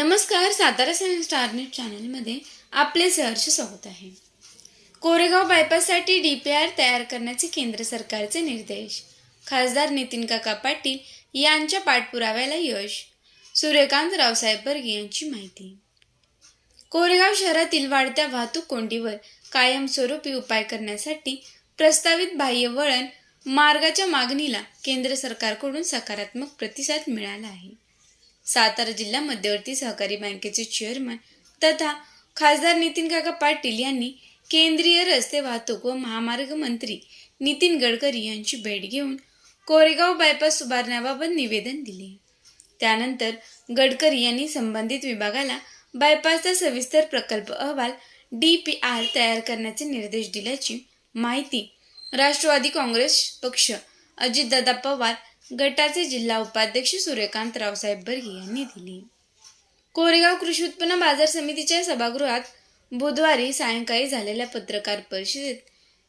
नमस्कार. Satara star news चॅनलमध्ये आपले सहर्ष स्वागत आहे. कोरेगाव बायपाससाठी DPR तयार करण्याचे केंद्र सरकारचे निर्देश. खासदार नितीन काका पाटील यांच्या पाठपुराव्याला यश. सूर्यकांत रावसाहेब बर्गे यांची माहिती. कोरेगाव शहरातील वाढत्या वाहतूक कोंडीवर कायमस्वरूपी उपाय करण्यासाठी प्रस्तावित बाह्य वळण मार्गाच्या मागणीला केंद्र सरकारकडून सकारात्मक प्रतिसाद मिळाला आहे. सातारा जिल्हा मध्यवर्ती सहकारी बँकेचे चेअरमन तथा खासदार नितीन काका पाटील यांनी केंद्रीय रस्ते वाहतूक व महामार्ग मंत्री नितीन गडकरी यांची भेट घेऊन कोरेगाव बायपास उभारण्याबाबत निवेदन दिले. त्यानंतर गडकरी यांनी संबंधित विभागाला बायपासचा सविस्तर प्रकल्प अहवाल DPR तयार करण्याचे निर्देश दिल्याची माहिती राष्ट्रवादी काँग्रेस पक्ष अजितदादा पवार गटाचे जिल्हा उपाध्यक्ष सूर्यकांत रावसाहेब बर्गे यांनी दिली. कोरेगाव कृषी उत्पन्न बाजार समितीच्या सभागृहात बुधवारी सायंकाळी झालेल्या पत्रकार परिषदेत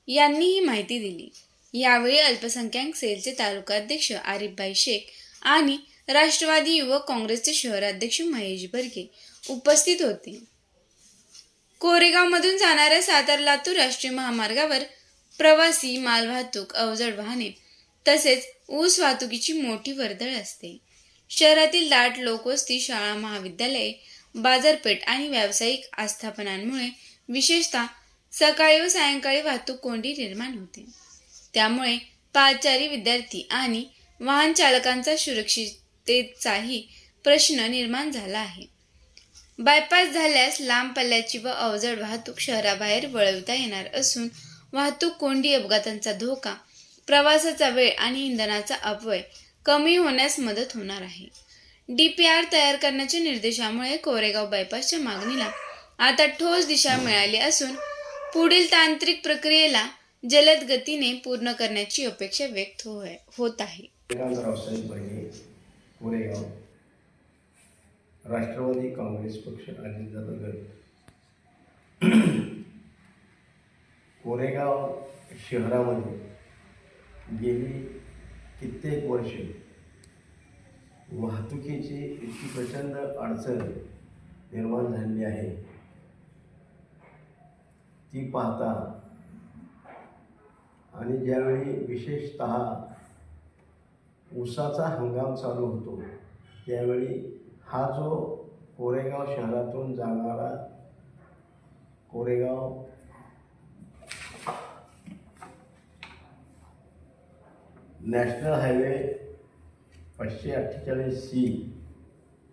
यांनी ही माहिती दिली. यावेळी अल्पसंख्याक सेलचे तालुकाध्यक्ष आरिफभाई शेख आणि राष्ट्रवादी युवक काँग्रेसचे शहराध्यक्ष महेश बर्गे उपस्थित होते. कोरेगावमधून जाणाऱ्या सातारा-लातूर राष्ट्रीय महामार्गावर प्रवासी मालवाहतूक, अवजड वाहने तसेच ऊस वाहतुकीची मोठी वर्दळ असते. शहरातील दाट लोकवस्ती, शाळा, महाविद्यालये, बाजारपेठ आणि व्यावसायिक आस्थापनांमुळे विशेषतः सकाळी व सायंकाळी वाहतूक कोंडी निर्माण होते. त्यामुळे पादचारी, विद्यार्थी आणि वाहन चालकांचा सुरक्षिततेचाही प्रश्न निर्माण झाला आहे. बायपास झाल्यास लांब पल्ल्याची व अवजड वाहतूक शहराबाहेर वळविता येणार असून वाहतूक कोंडी, अपघातांचा धोका, प्रवासाचा वेळ आणि इंधनाचा अपव्यय कमी होण्यास मदत होणार आहे. DPR तयार करण्याच्या निर्देशामुळे कोरेगाव बायपासच्या मागणीला आता ठोस दिशा मिळाली असून पुढील तांत्रिक प्रक्रियेला जलद गतीने पूर्ण करण्याची अपेक्षा व्यक्त होत आहे. रावसाहेब बर्गे, कोरेगाव, राष्ट्रवादी काँग्रेस पक्ष अजितदादा गट. कोरेगाव शहरामध्ये गेली कित्येक वर्ष वाहतुकीची इतकी प्रचंड अडचण निर्माण झालेली आहे. ती पाहता आणि ज्यावेळी विशेषतः ऊसाचा हंगाम चालू होतो त्यावेळी हा जो कोरेगाव शहरातून जाणारा कोरेगाव नॅशनल हायवे 548C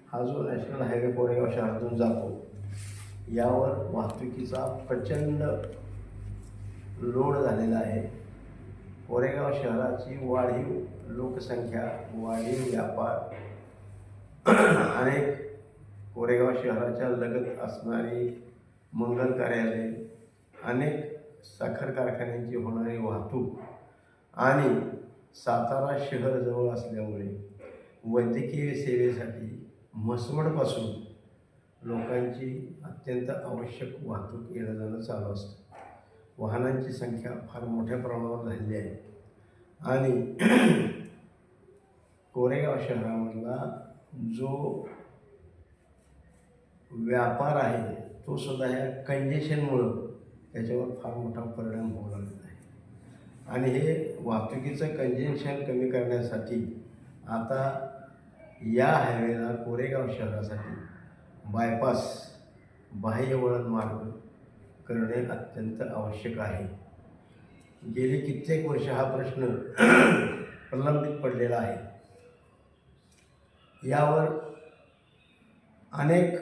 हा जो नॅशनल हायवे कोरेगाव शहरातून जातो यावर वाहतुकीचा प्रचंड लोड झालेला आहे. कोरेगाव शहराची वाढीव लोकसंख्या, वाढीव व्यापार, अनेक कोरेगाव शहराच्या लगत असणारी मंगल कार्यालय, अनेक साखर कारखान्यांची होणारी वाहतूक आणि सातारा शहर जवळ असल्यामुळे वैद्यकीय सेवेसाठी म्हसवडपासून लोकांची अत्यंत आवश्यक वाहतूक येणं जाणं चालू असतं. वाहनांची संख्या फार मोठ्या प्रमाणावर झालेली आहे आणि कोरेगाव शहरामधला जो व्यापार आहे तो सुद्धा ह्या कंजेशनमुळं त्याच्यावर फार मोठा परिणाम होऊ लागला आहे. आणि हे वाहतुकीचं कंजेशन कमी करण्यासाठी आता या हायवेला कोरेगाव शहरासाठी बायपास बाह्य वळण मार्ग करणे अत्यंत आवश्यक आहे. गेली कित्येक वर्ष हा प्रश्न प्रलंबित पडलेला आहे. यावर अनेक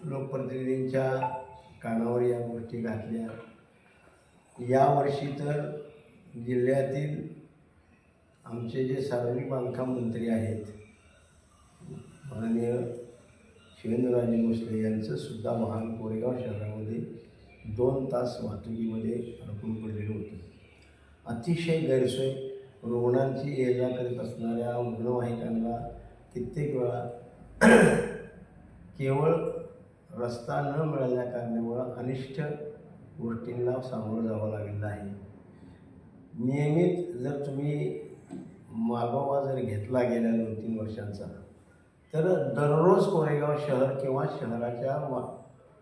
लोकप्रतिनिधींच्या कानावर या गोष्टी घातल्या. यावर्षी तर जिल्ह्यातील आमचे जे सार्वजनिक बांधकाम मंत्री आहेत माननीय शिवेंद्रराजे भोसले यांचं सुद्धा वाहन कोरेगाव शहरामध्ये 2 तास वाहतुकीमध्ये अडकून पडलेलं होतं. अतिशय गैरसोय, रुग्णांची ये जा करीत असणाऱ्या रुग्णवाहिकांना कित्येक वेळा केवळ रस्ता न मिळाल्या कारणामुळं अनिष्ट गोष्टींना सामोरं जावं लागलेलं आहे. नियमित जर तुम्ही मागोवा जर घेतला गेल्या 2-3 वर्षांचा तर दररोज कोरेगाव शहर किंवा शहराच्या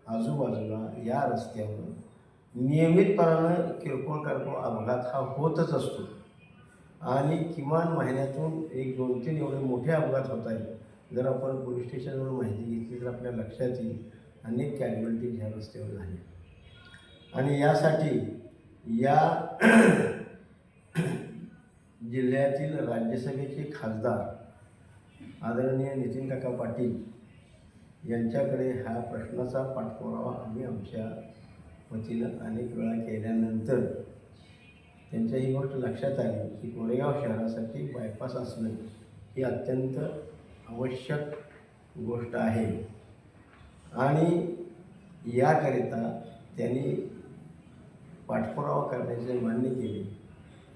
आजूबाजूला या रस्त्यावर नियमितपणानं किरकोळ अपघात हा होतच असतो आणि किमान महिन्यातून 1-2-3 एवढे मोठे अपघात होत आहेत. जर आपण पोलीस स्टेशनवर माहिती घेतली तर आपल्या लक्षात येईल अनेक कॅज्युअल्टीज ह्या रस्त्यावर झाल्या. आणि यासाठी या जिल्ह्यातील राज्यसभेचे खासदार आदरणीय नितीन काका पाटील यांच्याकडे ह्या प्रश्नाचा पाठपुरावा आम्ही आमच्या वतीनं अनेक वेळा केल्यानंतर त्यांच्या ही गोष्ट लक्षात आली की कोरेगाव शहरासाठी बायपास असणं ही अत्यंत आवश्यक गोष्ट आहे आणि याकरिता त्यांनी पाठपुरावा करण्याचे मान्य केले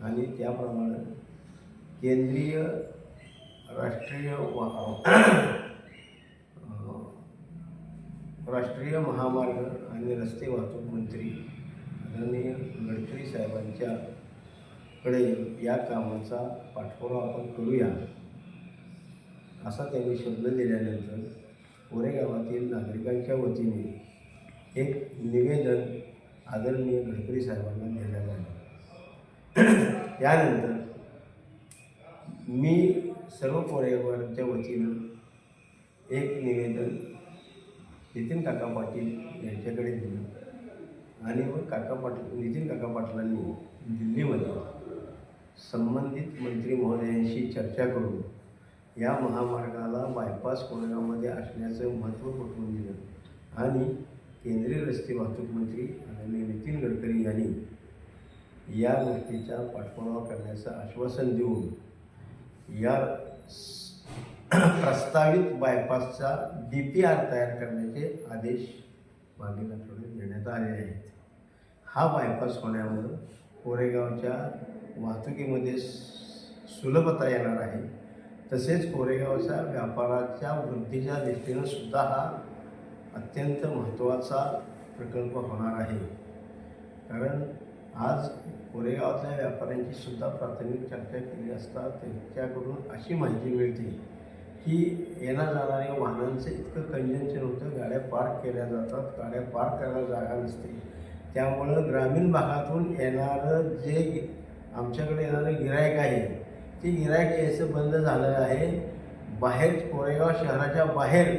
आणि त्याप्रमाणे केंद्रीय राष्ट्रीय महामार्ग आणि रस्ते वाहतूक मंत्री आदरणीय गडकरी साहेबांच्याकडे या कामाचा पाठपुरावा आपण करूया असा त्यांनी शब्द दिल्यानंतर कोरेगावातील नागरिकांच्या वतीने एक निवेदन आदरणीय गडकरी साहेबांना देण्यात आले. त्यानंतर मी सर्व कोरेगावांच्या वतीनं एक निवेदन नितीन काका पाटील यांच्याकडे दिलं आणि मग नितीन काका पाटलांनी दिल्लीमध्ये संबंधित मंत्री महोदयांशी चर्चा करून या महामार्गाला बायपास कोरेगावमध्ये असण्याचं महत्त्व पटवून दिलं आणि केंद्रीय रस्ते वाहतूक मंत्री आदरणीय नितीन गडकरी यांनी या गोष्टीचा पाठपुरावा करण्याचं आश्वासन देऊन या प्रस्तावित बायपासचा DPR तयार करण्याचे आदेश मागील आठवड्यात देण्यात आले आहेत. हा बायपास होण्यामुळं कोरेगावच्या वाहतुकीमध्ये सुलभता येणार आहे. तसेच कोरेगावच्या व्यापाराच्या वृद्धीच्या दृष्टीनं सुद्धा हा अत्यंत महत्त्वाचा प्रकल्प होणार आहे. कारण आज कोरेगावातल्या व्यापाऱ्यांची सुद्धा प्राथमिक चर्चा केली असता त्यांच्याकडून अशी माहिती मिळते की येणार जाणाऱ्या वाहनांचं इतकं कंजन्शन होतं, गाड्या पार्क केल्या जातात, गाड्या पार्क करायला जागा नसते. त्यामुळं ग्रामीण भागातून येणारं जे आमच्याकडे येणारं गिराईक आहे ते गिराईक यायचं बंद झालं आहे. बाहेर कोरेगाव शहराच्या बाहेर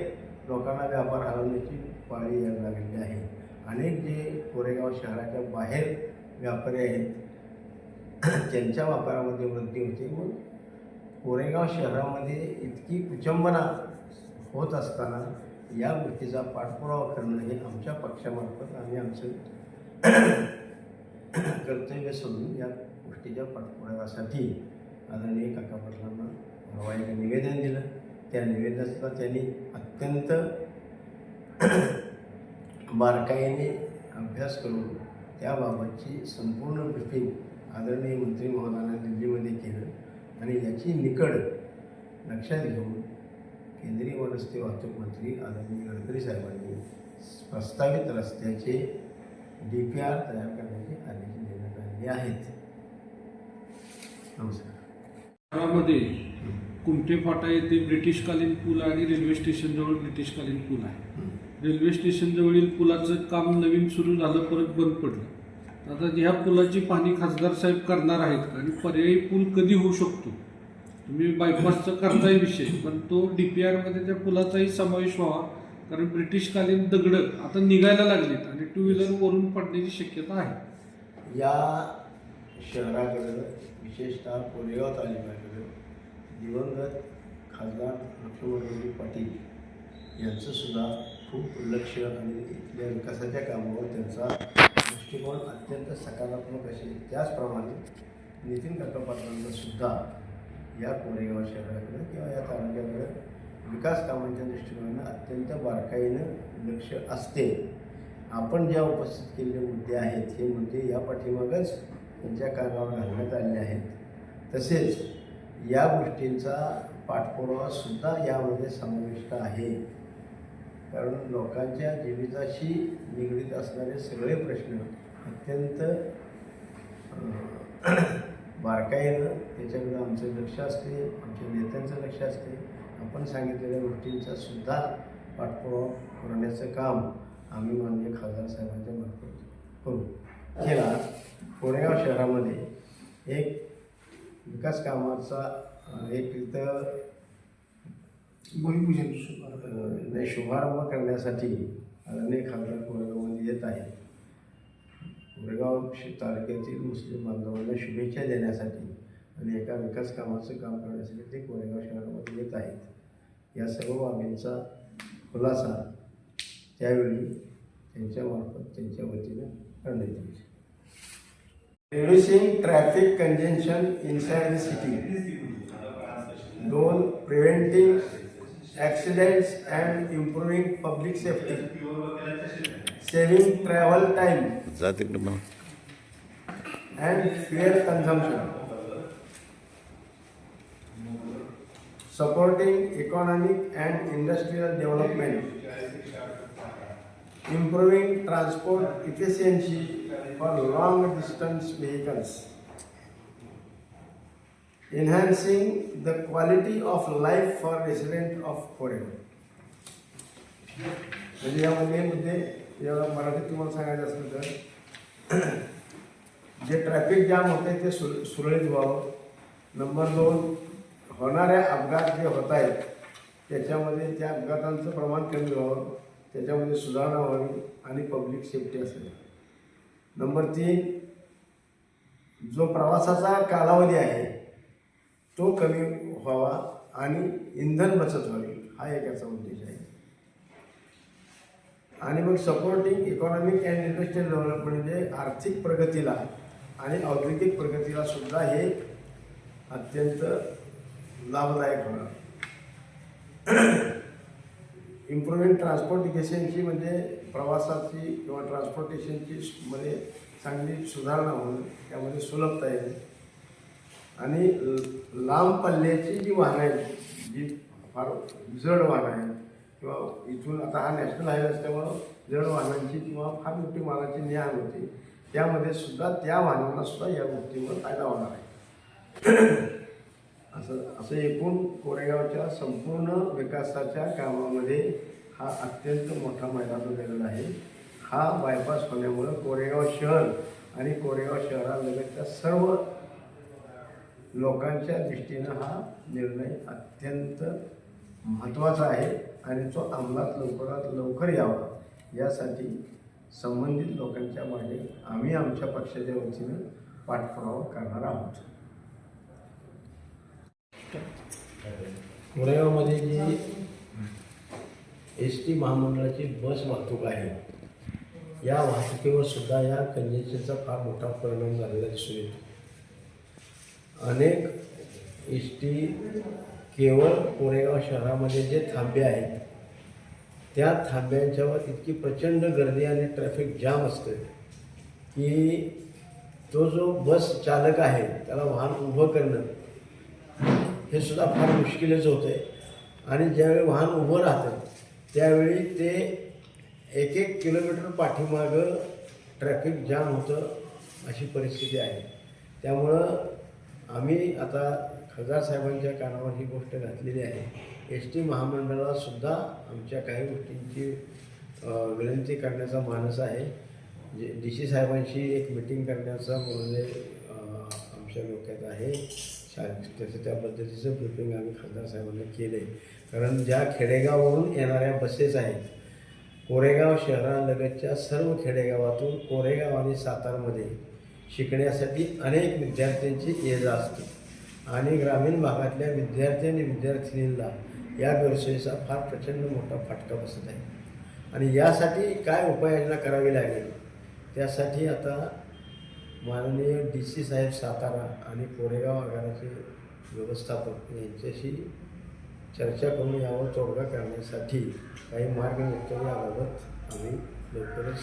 लोकांना व्यापार हलवण्याची पाळी यायला लागलेली आहे. अनेक जे कोरेगाव शहराच्या बाहेर व्यापारी आहेत त्यांच्या व्यापारामध्ये वृद्धी होते. मग कोरेगाव शहरामध्ये इतकी कुचंबना होत असताना या गोष्टीचा पाठपुरावा करणं हे आमच्या पक्षामार्फत आम्ही आमचं कर्तव्य समजून या गोष्टीच्या पाठपुराव्यासाठी आदरणीय काका पाटलांना परवा एक निवेदन दिलं. त्या निवेदनाचा त्यांनी अत्यंत बारकाईने अभ्यास करून त्याबाबतची संपूर्ण ब्रीफिंग आदरणीय मंत्री महोदयांना दिल्लीमध्ये केलं आणि याची निकड लक्षात घेऊन केंद्रीय व रस्ते वाहतूक मंत्री आदरणीय गडकरी साहेबांनी प्रस्तावित रस्त्याचे DPR तयार करण्याचे आदेश देण्यात आलेले आहेत. नमस्कार. शहरामध्ये कुमटे फाटा येथे ब्रिटिशकालीन पूल आणि रेल्वे स्टेशनजवळ ब्रिटिशकालीन पूल आहे. रेल्वे स्टेशनजवळील पुलाचं काम नवीन सुरू झालं, परत बंद पडलं. आता ह्या पुलाची पाहणी खासदार साहेब करणार आहेत आणि पर्यायी पूल कधी होऊ शकतो? तुम्ही बायपासचा करताय विषय, पण तो DPRमध्ये त्या पुलाचाही समावेश व्हावा. कारण ब्रिटिशकालीन दगडं आता निघायला लागलीत आणि 2 व्हीलर वरून पडण्याची शक्यता आहे. या शहराकडं विशेषतः कोरेगाव तालुक्याकडं दिवंगत खासदार लक्ष्मणरावजी पाटील यांचंसुद्धा खूप लक्ष आणि इथल्या विकासाच्या कामावर त्यांचा दृष्टिकोन अत्यंत सकारात्मक असेल. त्याचप्रमाणे नितीन काका पाटलांचा सुद्धा या कोरेगाव शहराकडे किंवा या तालुक्याकडे विकास कामांच्या दृष्टिकोनानं अत्यंत बारकाईनं लक्ष असते. आपण ज्या उपस्थित केलेले मुद्दे आहेत हे मुद्दे या पाठीमागच त्यांच्या कानावर घालण्यात आलेले आहेत. तसेच या गोष्टींचा पाठपुरावासुद्धा यामध्ये समाविष्ट आहे. कारण लोकांच्या जीविताशी निगडीत असणारे सगळे प्रश्न अत्यंत बारकाईनं त्याच्याकडे आमचं लक्ष असते, आमच्या नेत्यांचं लक्ष असते आपण सांगितलेल्या गोष्टींचा सुद्धा पाठपुरावा करण्याचं काम आम्ही माननीय खासदार साहेबांच्या मार्फत करू. केला कोरेगाव शहरामध्ये एक विकास कामाचा एक इथं भूमिपूजन शुभारंभ करण्यासाठी अनेक खासदार कोरेगावमध्ये येत आहेत. कोरेगाव तालुक्यातील मुस्लिम बांधवांना शुभेच्छा देण्यासाठी आणि एका विकास कामाचं काम करण्यासाठी ते कोरेगाव शहरामध्ये येत आहेत. या सर्व बाबींचा खुलासा त्यावेळी त्यांच्यामार्फत त्यांच्या वतीनं करण्यात येईल. Reducing traffic congestion inside the city. 2. Preventing accidents and improving public safety. Saving travel time and fuel consumption. Supporting economic and industrial development. Improving transport efficiency for long distance vehicles. Enhancing the quality of life for residents of Koregaw. म्हणजे यामध्ये मुद्दे याला मराठीत तुम्हाला सांगायचं असलं तर जे ट्रॅफिक जाम होते ते सुरळीत व्हावं. नंबर 2, होणाऱ्या अपघात जे होत आहेत त्याच्यामध्ये त्या अपघातांचं प्रमाण कमी व्हावं, त्याच्यामध्ये सुधारणा व्हावी आणि पब्लिक सेफ्टी असेल. नंबर 3, जो प्रवासाचा कालावधी आहे तो कमी व्हावा आणि इंधन बचत व्हावी, हा एक याचा उद्देश आहे. आणि मग supporting economic and industrial development म्हणजे आर्थिक प्रगतीला आणि औद्योगिक प्रगतीला सुद्धा हे अत्यंत लाभदायक होणार. इम्प्रूव्हिंग ट्रान्सपोर्ट इफिशियन्सी म्हणजे प्रवासाची किंवा ट्रान्सपोर्टेशनची मध्ये चांगली सुधारणा होणं, त्यामध्ये सुलभता येईल. आणि लांब पल्ल्याची जी वाहनं आहेत, जी फार जड वाहनं आहेत किंवा इथून आता हा नॅशनल हायवे असल्यामुळं जड वाहनांची किंवा फार मोठी मालाची ने-आण होते, त्यामध्ये सुद्धा त्या वाहनांना सुद्धा या गोष्टीवर फायदा होणार आहे. असं एकूण कोरेगावच्या संपूर्ण विकासाच्या कामामध्ये हा अत्यंत मोठा मैदान उभेलेला आहे. हा बायपास होण्यामुळं कोरेगाव शहर आणि कोरेगाव शहरालगतच्या सर्व लोकांच्या दृष्टीनं हा निर्णय अत्यंत महत्त्वाचा आहे आणि तो अंमलात लवकरात लवकर यावा यासाठी संबंधित लोकांच्या मागे आम्ही आमच्या पक्षाच्या वतीनं पाठपुरावा करणार आहोत. कोरेगावमध्ये जी एस टी महामंडळाची बस वाहतूक आहे, या वाहतुकीवर सुद्धा या कंजेशनचा फार मोठा परिणाम झालेला दिसून येतो. अनेक एस टी केवळ कोरेगाव शहरामध्ये जे थांबे आहेत त्या थांब्यांच्यावर इतकी प्रचंड गर्दी आणि ट्रॅफिक जाम असतं की तो जो बस चालक आहे त्याला वाहन उभं करणं हे सुद्धा फार मुश्किलच होतं आहे. आणि ज्यावेळी वाहन उभं राहतं त्यावेळी ते 1-1 किलोमीटर पाठीमागं ट्रॅफिक जाम होतं, अशी परिस्थिती आहे. त्यामुळं आम्ही आता खासदार साहेबांच्या कानावर ही गोष्ट घातलेली आहे. एस टी महामंडळालासुद्धा आमच्या काही गोष्टींची विनंती करण्याचा मानस आहे. DC साहेबांशी एक मिटिंग करण्याचा म्हणजे आमच्या डोक्यात आहे. त्याचं त्या पद्धतीचं ब्रिफिंग आम्ही खासदार साहेबांना केलं आहे. कारण ज्या खेडेगावावरून येणाऱ्या बसेस आहेत, कोरेगाव शहरालगतच्या सर्व खेडेगावातून कोरेगाव आणि सातारमध्ये शिकण्यासाठी अनेक विद्यार्थ्यांची ये-जा असते आणि ग्रामीण भागातल्या विद्यार्थी आणि विद्यार्थिनींना या गैरसोयीचा फार प्रचंड मोठा फटका बसत आहे. आणि यासाठी काय उपाययोजना करावी लागेल, त्यासाठी आता माननीय DC साहेब सातारा आणि कोरेगाव आगाराचे व्यवस्थापक यांच्याशी चर्चा करून यावर तोडगा करण्यासाठी काही मार्ग निघतो, याबाबत आम्ही लवकरच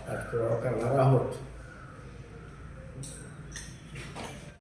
पाठपुरावा करणार आहोत.